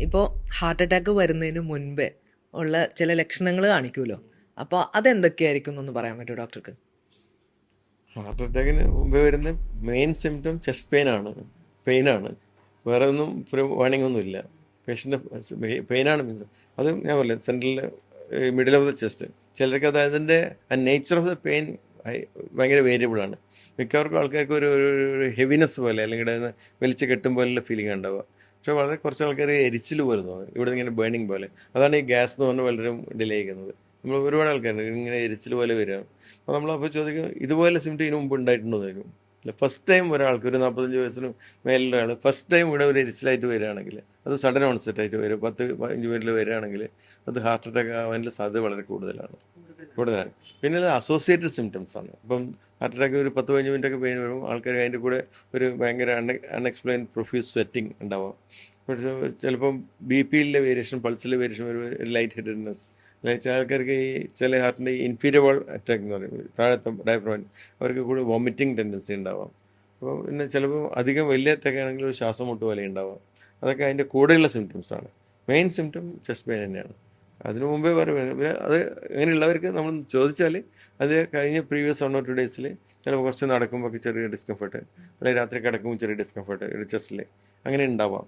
ഇപ്പോൾ heart attack വരുന്നതിന് മുൻപേ ഉള്ള ചില ലക്ഷണങ്ങൾ കാണിക്കുമല്ലോ. അപ്പോൾ അതെന്തൊക്കെയായിരിക്കും എന്നൊന്ന് പറയാൻ പറ്റുമോ ഡോക്ടർക്ക്? ഹാർട്ട് അറ്റാക്കിന് മുമ്പേ വരുന്ന മെയിൻ സിംറ്റം ചെസ്റ്റ് പെയിനാണ്. വേറെ ഒന്നും ഒരു വാണിംഗ് ഒന്നുമില്ല. പേഷ്യൻ്റെ പെയിനാണ് മീൻസ് അത് ഞാൻ പറയില്ല central middle of the chest. ചിലർക്ക് അത് അതിൻ്റെ നേച്ചർ ഓഫ് ദ പെയിൻ ഭയങ്കര വേരിയബിളാണ്. മിക്കവർക്കും ആൾക്കാർക്ക് ഒരു ഹെവിനെസ് പോലെ അല്ലെങ്കിൽ വലിച്ച് കെട്ടും പോലുള്ള ഫീലിംഗ് ഉണ്ടാവുക. പക്ഷേ വളരെ കുറച്ച് ആൾക്കാർ എരിച്ചിൽ പോലെ തോന്നും, ഇവിടെ ഇങ്ങനെ ബേണിംഗ് പോലെ. അതാണ് ഈ ഗ്യാസ് എന്ന് പറഞ്ഞാൽ വളരെ ഡിലേ ചെയ്യുന്നത്. നമ്മൾ ഒരുപാട് ആൾക്കാരുണ്ട് ഇങ്ങനെ എരിച്ചിൽ പോലെ വരിക. അപ്പോൾ നമ്മളപ്പോൾ ചോദിക്കും ഇതുപോലെ സിംറ്റം ഇതിന് മുമ്പ് ഉണ്ടായിട്ടുണ്ടോ എന്ന് ചോദിക്കും. അല്ല, ഫസ്റ്റ് ടൈം ഒരാൾക്ക് ഒരു 45 വയസ്സിന് മേലുള്ള ആൾ ഫസ്റ്റ് ടൈം ഇവിടെ ഒരു എരിച്ചിലായിട്ട് വരികയാണെങ്കിൽ, അത് സഡൻ ഓൺസെറ്റ് ആയിട്ട് വരും, 10-15 മിനിറ്റിൽ വരികയാണെങ്കിൽ അത് ഹാർട്ട് അറ്റാക്ക് ആവാനുള്ള സാധ്യത വളരെ കൂടുതലാണ്. പിന്നെ അത് അസോസിയേറ്റഡ് സിംറ്റംസ് ആണ്. ഇപ്പം ഹാർട്ട് അറ്റാക്ക് ഒരു 10-15 മിനിറ്റ് ഒക്കെ പെയിൻ വരുമ്പോൾ ആൾക്കാർ അതിൻ്റെ കൂടെ ഒരു ഭയങ്കര അൺഎക്സ്പ്ലെയിൻ പ്രൊഫ്യൂസ് സ്വെറ്റിംഗ് ഉണ്ടാവാം. പക്ഷേ ചിലപ്പം ബി പിയിലെ വേരിയേഷൻ, പൾസിലെ വേരിയേഷൻ വരുമ്പോൾ ഒരു ലൈറ്റ് ഹെഡഡ്നെസ്. ചില ആൾക്കാർക്ക് ഈ ചില ഹാർട്ടിൻ്റെ ഇൻഫീരിയർ വാൾ അറ്റാക്ക് എന്ന് പറയും, താഴത്തെ ഡയഫ്രം, അവർക്ക് കൂടെ വോമിറ്റിംഗ് ടെൻഡൻസി ഉണ്ടാവാം. അപ്പോൾ പിന്നെ ചിലപ്പോൾ അധികം വലിയ അറ്റാക്ക് ആണെങ്കിൽ ഒരു ശ്വാസം മുട്ട് പോലെ ഉണ്ടാവാം. അതൊക്കെ അതിൻ്റെ കൂടെയുള്ള സിംറ്റംസാണ്. മെയിൻ സിംറ്റം ചെസ്റ്റ് പെയിൻ തന്നെയാണ്. അതിനു മുമ്പേ പറയും. പിന്നെ അത് അങ്ങനെയുള്ളവർക്ക് നമ്മൾ ചോദിച്ചാൽ അത് കഴിഞ്ഞ പ്രീവിയസ് 1 or 2 ഡേയ്സിൽ ചിലപ്പോൾ കുറച്ച് നടക്കുമ്പോൾ ചെറിയ ഡിസ്കംഫർട്ട്, അല്ലെങ്കിൽ രാത്രി കിടക്കുമ്പോൾ ചെറിയ ഡിസ്കംഫർട്ട് ഒരു ചെസ്റ്റിൽ അങ്ങനെ ഉണ്ടാവാം.